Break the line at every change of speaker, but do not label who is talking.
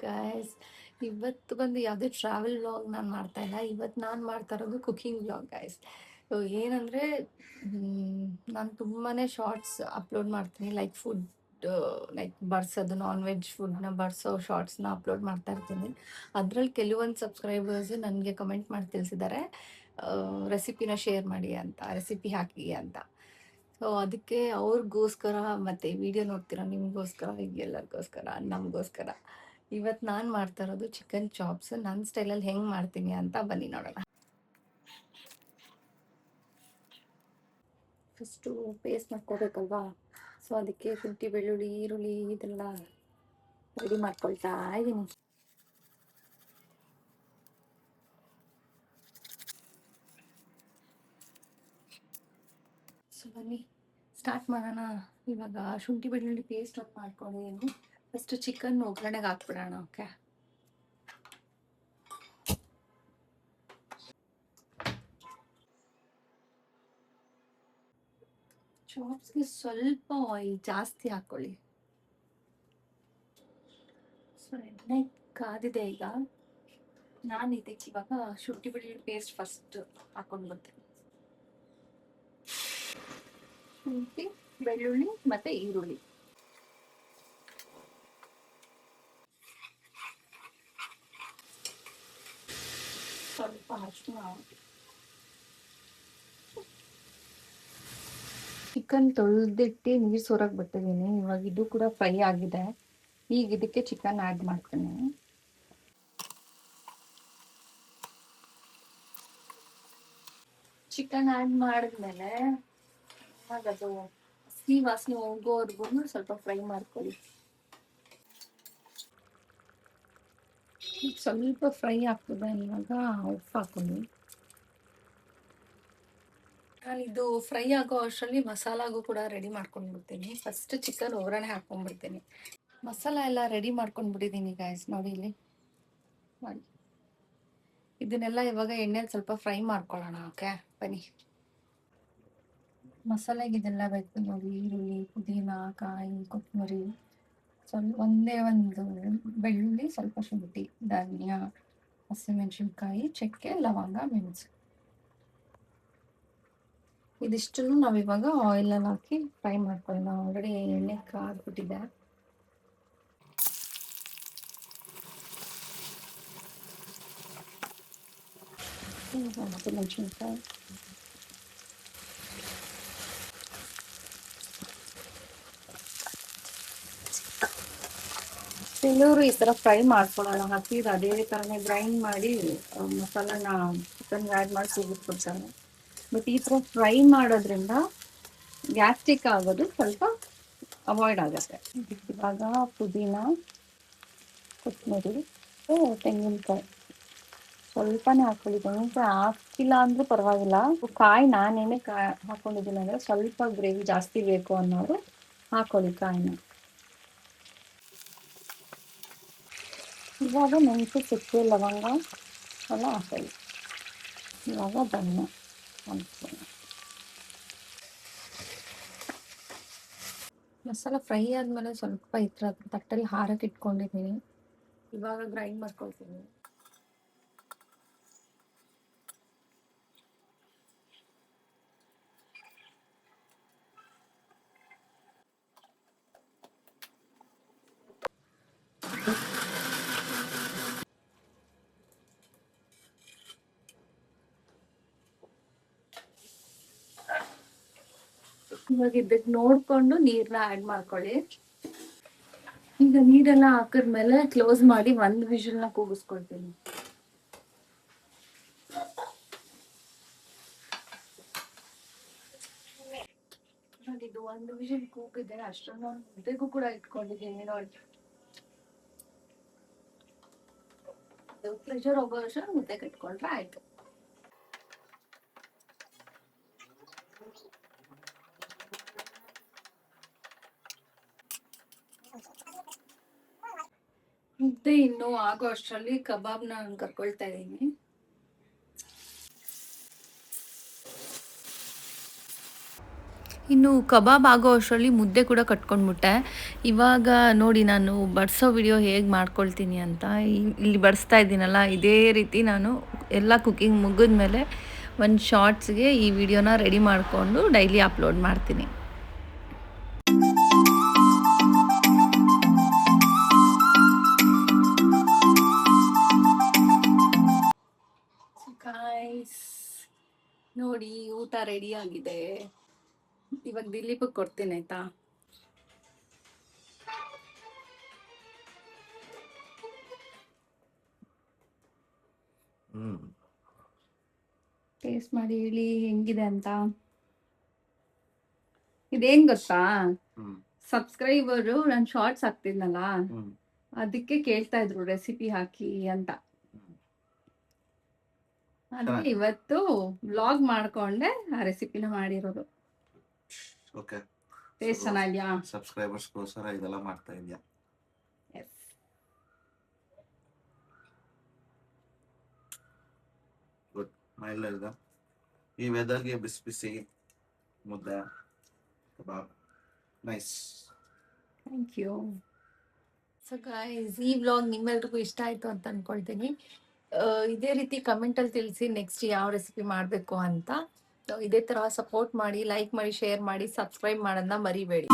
Guys, ಇವತ್ತು ಬಂದು ಯಾವುದೇ ಟ್ರಾವೆಲ್ ವ್ಲಾಗ್ ನಾನು ಮಾಡ್ತಾ ಇಲ್ಲ. ಇವತ್ತು ನಾನು ಮಾಡ್ತಾ ಇರೋದು ಕುಕಿಂಗ್ ವ್ಲಾಗ್ ಗಾಯ್ಸ್. ಏನಂದರೆ, ನಾನು ತುಂಬಾ ಶಾರ್ಟ್ಸ್ ಅಪ್ಲೋಡ್ ಮಾಡ್ತೀನಿ. ಲೈಕ್ ಫುಡ್, ಲೈಕ್ ಬರ್ಸೋದು, ನಾನ್ ವೆಜ್ ಫುಡ್ನ ಬರ್ಸೋ ಶಾರ್ಟ್ಸ್ನ ಅಪ್ಲೋಡ್ ಮಾಡ್ತಾ ಇರ್ತೀನಿ. ಅದರಲ್ಲಿ ಕೆಲವೊಂದು ಸಬ್ಸ್ಕ್ರೈಬರ್ಸ್ ನನಗೆ ಕಮೆಂಟ್ ಮಾಡಿ ತಿಳಿಸಿದ್ದಾರೆ, ರೆಸಿಪಿನ ಶೇರ್ ಮಾಡಿ ಅಂತ, ರೆಸಿಪಿ ಹಾಕಿ ಅಂತ. ಸೊ ಅದಕ್ಕೆ ಅವ್ರಿಗೋಸ್ಕರ ಮತ್ತು ವಿಡಿಯೋ ನೋಡ್ತೀರಾ ನಿಮಗೋಸ್ಕರ, ಎಲ್ಲರಿಗೋಸ್ಕರ, ನಮಗೋಸ್ಕರ ಇವತ್ತು ನಾನು ಮಾಡ್ತಾ ಇರೋದು ಚಿಕನ್ ಚಾಪ್ಸ್. ನನ್ನ ಸ್ಟೈಲಲ್ಲಿ ಹೆಂಗೆ ಮಾಡ್ತೀನಿ ಅಂತ ಬನ್ನಿ ನೋಡೋಣ. ಫಸ್ಟು ಪೇಸ್ಟ್ ಮಾಡ್ಕೋಬೇಕಲ್ವಾ, ಸೊ ಅದಕ್ಕೆ ಶುಂಠಿ, ಬೆಳ್ಳುಳ್ಳಿ, ಈರುಳ್ಳಿ ಇದೆಲ್ಲ ರೆಡಿ ಮಾಡ್ಕೊಳ್ತಾ ಇದ್ದೀನಿ. ಸೊ ಬನ್ನಿ ಸ್ಟಾರ್ಟ್ ಮಾಡೋಣ. ಇವಾಗ ಶುಂಠಿ ಬೆಳ್ಳುಳ್ಳಿ ಪೇಸ್ಟ್ ಒಂದು ಮಾಡ್ಕೊಂಡಿದ್ದೀನಿ. ಫಸ್ಟ್ ಚಿಕನ್ ಒಗ್ಗರಣೆಗೆ ಹಾಕ್ಬಿಡೋಣ. ಓಕೆ, ಚಾಪ್ಸ್ಗೆ ಸ್ವಲ್ಪ ಆಯಿಲ್ ಜಾಸ್ತಿ ಹಾಕ್ಕೊಳ್ಳಿ. ಸೊ ಎಣ್ಣೆ ಕಾದಿದೆ ಈಗ. ನಾನು ಇದಕ್ಕೆ ಇವಾಗ ಶುಂಠಿ ಬೆಳ್ಳುಳ್ಳಿ ಪೇಸ್ಟ್ ಫಸ್ಟ್ ಹಾಕೊಂಡು ಬರ್ತೀನಿ. ಶುಂಠಿ, ಬೆಳ್ಳುಳ್ಳಿ ಮತ್ತೆ ಈರುಳ್ಳಿ. ಸ್ವಲ್ಪ ಅರಿಶಿನ. ಚಿಕನ್ ತೊಳೆದಿಟ್ಟು ನೀರು ಸೋರಕ್ಕೆ ಬಿಟ್ಟಿದ್ದೀನಿ. ಇವಾಗ ಇದು ಕೂಡ ಫ್ರೈ ಆಗಿದೆ. ಈಗ ಇದಕ್ಕೆ ಚಿಕನ್ ಆ್ಯಡ್ ಮಾಡ್ತೀನಿ. ಚಿಕನ್ ಆ್ಯಡ್ ಮಾಡಿದ್ಮೇಲೆ ಅದು ಹಸಿ ವಾಸನೆ ಹೋಗೋವರೆಗೂ ಸ್ವಲ್ಪ ಫ್ರೈ ಮಾಡ್ಕೊಳ್ಳಿ. ಸ್ವಲ್ಪ ಫ್ರೈ ಆಗ್ತದೆ. ಇವಾಗ ಉಪ್ಪು ಹಾಕೊಳ್ಳಿ. ನಾನಿದು ಫ್ರೈ ಆಗೋ ಅಷ್ಟರಲ್ಲಿ ಮಸಾಲಾಗೂ ಕೂಡ ರೆಡಿ ಮಾಡ್ಕೊಂಡ್ಬಿಡ್ತೀನಿ. ಫಸ್ಟ್ ಚಿಕನ್ ಒಗ್ಗರಣೆ ಹಾಕ್ಕೊಂಡ್ಬಿಡ್ತೀನಿ. ಮಸಾಲ ಎಲ್ಲ ರೆಡಿ ಮಾಡ್ಕೊಂಡ್ಬಿಟ್ಟಿದ್ದೀನಿ ಗಾಯ್ಸ್. ನೋಡಿ ಇಲ್ಲಿ ಮಾಡಿ. ಇದನ್ನೆಲ್ಲ ಇವಾಗ ಎಣ್ಣೆಲಿ ಸ್ವಲ್ಪ ಫ್ರೈ ಮಾಡ್ಕೊಳ್ಳೋಣ. ಓಕೆ ಬನ್ನಿ. ಮಸಾಲೆಗೆ ಇದೆಲ್ಲ ಬೇಕು ನೋಡಿ. ಈರುಳ್ಳಿ, ಪುದೀನ, ಕಾಯಿ, ಕೊತ್ತಂಬರಿ, ಸ್ವಲ್ಪ ಒಂದೇ ಒಂದು ಬೆಳ್ಳುಳ್ಳಿ, ಸ್ವಲ್ಪ ಶುಂಠಿ, ಧನಿಯಾ, ಹಸಿಮೆಣಸಿನ್ಕಾಯಿ, ಚಕ್ಕೆ, ಲವಂಗ, ಮೆಣಸು. ಇದಿಷ್ಟನ್ನು ನಾವಿವಾಗ ಆಯಿಲಲ್ಲಿ ಹಾಕಿ ಫ್ರೈ ಮಾಡ್ಕೊಳ್ಳಿ. ನಾವು ಆಲ್ರೆಡಿ ಎಣ್ಣೆ ಕಾದ್ಬಿಟ್ಟಿದೆ. ಹಸಿಮೆಣಸಿನ್ಕಾಯಿ, ಕೆಲವರು ಈ ಥರ ಫ್ರೈ ಮಾಡ್ಕೊಳ್ಳೋಣ. ಹಾಕಿದ್ರೆ ಅದೇ ಥರನೇ ಗ್ರೈಂಡ್ ಮಾಡಿ ಮಸಾಲಾನ ಚಿಕನ್ಗೆ ಆ್ಯಡ್ ಮಾಡಿ ಸಿಗಿಸ್ಬಿಡ್ತಾರೆ. ಬಟ್ ಈ ಥರ ಫ್ರೈ ಮಾಡೋದ್ರಿಂದ ಗ್ಯಾಸ್ಟ್ರಿಕ್ ಆಗೋದು ಸ್ವಲ್ಪ ಅವಾಯ್ಡ್ ಆಗುತ್ತೆ. ಇವಾಗ ಪುದೀನ, ಕೊತ್ತಂಬರಿ, ತೆಂಗಿನಕಾಯಿ ಸ್ವಲ್ಪನೇ ಹಾಕೊಳ್ಳಿ. ತೆಂಗಿನಕಾಯಿ ಹಾಕಿಲ್ಲ ಅಂದ್ರೂ ಪರವಾಗಿಲ್ಲ. ಕಾಯಿ ನಾನೇನೆ ಹಾಕೊಂಡಿದ್ದೀನಿ ಅಂದರೆ ಸ್ವಲ್ಪ ಗ್ರೇವಿ ಜಾಸ್ತಿ ಬೇಕು ಅನ್ನೋರು ಹಾಕೊಳ್ಳಿ ಕಾಯಿನ. ಇವಾಗ ಮೆಣಸು, ಚಕ್ಕೆ, ಲವಂಗ ಎಲ್ಲ ಹಾಕೊಳ್ಳಿ. ಇವಾಗ ಧನಿಯಾ ಹಾಕ್ತೀನಿ. ಮಸಾಲ ಫ್ರೈ ಆದಮೇಲೆ ಸ್ವಲ್ಪ ಈ ಥರ ತಟ್ಟಲ್ಲಿ ಹಾರಕ್ಕೆ ಇಟ್ಕೊಂಡಿದ್ದೀನಿ. ಇವಾಗ ಗ್ರೈಂಡ್ ಮಾಡ್ಕೊಳ್ತೀನಿ. ಇವಾಗ ಇದಕ್ಕೆ ನೋಡ್ಕೊಂಡು ನೀರನ್ನ ಆ್ಯಡ್ ಮಾಡ್ಕೊಳ್ಳಿ. ಈಗ ನೀರೆಲ್ಲ ಹಾಕಿದ್ಮೇಲೆ ಕ್ಲೋಸ್ ಮಾಡಿ ಒಂದು ವಿಷಲ್ನ ಕೂಗಿಸ್ಕೊಳ್ತೀನಿ. ಇದು ಒಂದು ವಿಷಲ್ ಕೂಗಿದೆ. ಅಷ್ಟೊಂದು ಮುದ್ದೆಗೂ ಕೂಡ ಇಟ್ಕೊಂಡಿದ್ದೀನಿ ನೋಡಿ. ಪ್ರೆಷರ್ ಹೋಗೋ ವರ್ಷ ಮುದ್ದೆ ಕಟ್ಕೊಂಡ್ರೆ ಆಯ್ತು. ಮುದ್ದೆ ಇನ್ನೂ ಆಗೋ ಅಷ್ಟರಲ್ಲಿ ಕಬಾಬ್ನ ನಾನು ಕರ್ಕೊಳ್ತಾ ಇದ್ದೀನಿ. ಇನ್ನು ಕಬಾಬ್ ಆಗೋ ಅಷ್ಟರಲ್ಲಿ ಮುದ್ದೆ ಕೂಡ ಕಟ್ಕೊಂಡ್ಬಿಟ್ಟೆ. ಇವಾಗ ನೋಡಿ ನಾನು ಬಡಿಸೋ ವಿಡಿಯೋ ಹೇಗೆ ಮಾಡ್ಕೊಳ್ತೀನಿ ಅಂತ. ಇಲ್ಲಿ ಬಡಿಸ್ತಾ ಇದ್ದೀನಲ್ಲ, ಇದೇ ರೀತಿ ನಾನು ಎಲ್ಲ ಕುಕ್ಕಿಂಗ್ ಮುಗಿದ್ಮೇಲೆ ಒಂದು ಶಾರ್ಟ್ಸ್ಗೆ ಈ ವಿಡಿಯೋನ ರೆಡಿ ಮಾಡಿಕೊಂಡು ಡೈಲಿ ಅಪ್ಲೋಡ್ ಮಾಡ್ತೀನಿ. ಗಾಯ್ಸ್ ನೋಡಿ, ಊಟ ರೆಡಿ ಆಗಿದೆ. ಇವಾಗ ದಿಲೀಪಿಗೆ ಕೊಡ್ತೀನಿ ಆಯ್ತಾ. ಟೇಸ್ಟ್ ಮಾಡಿ ಹೇಳಿ ಹೆಂಗಿದೆ ಅಂತ. ಇದೇನ್ ಗೊತ್ತಾ, ಸಬ್ಸ್ಕ್ರೈಬರು ನಾನು ಶಾರ್ಟ್ಸ್ ಹಾಕ್ತಿದ್ನಲ್ಲ, ಅದಕ್ಕೆ ಕೇಳ್ತಾ ಇದ್ರು ರೆಸಿಪಿ ಹಾಕಿ ಅಂತ. ಅದಕ್ಕೆ ಇವತ್ತು ವ್ಲಾಗ್ ಮಾಡ್ಕೊಂಡೆ ಆ ರೆಸಿಪಿನ ಮಾಡಿರೋದು.
ಓಕೆ,
ಟೇಸ್ಟ್ ಚೆನ್ನಾಗಿದ್ಯಾ?
ಸಬ್ಸ್ಕ್ರೈಬರ್ಸ್ಗೋಸ್ಕರ ಇದೆಲ್ಲ ಮಾಡ್ತಾ ಇದೆಯಾ?
ಎಸ್.
ಗುಡ್. ಮೈಲ್ಡ್. ಈ ವೆದರ್ಗೆ ಬಿಸಿ ಬಿಸಿ ಮುದ್ದೆ ಕಬಾಬ್, nice.
Thank you. So guys, ಈ ವ್ಲಾಗ್ ನಿಮ್ಮೆಲ್ರಿಗೂ ಇಷ್ಟ ಆಯ್ತು ಅಂತ ಅನ್ಕೊಳ್ತೀನಿ. ಇದೇ ರೀತಿ ಕಮೆಂಟಲ್ಲಿ ತಿಳಿಸಿ ನೆಕ್ಸ್ಟ್ ಯಾವ ರೆಸಿಪಿ ಮಾಡಬೇಕು ಅಂತ. ಇದೇ ಥರ ಸಪೋರ್ಟ್ ಮಾಡಿ, ಲೈಕ್ ಮಾಡಿ, ಶೇರ್ ಮಾಡಿ, ಸಬ್ಸ್ಕ್ರೈಬ್ ಮಾಡೋದನ್ನ ಮರಿಬೇಡಿ.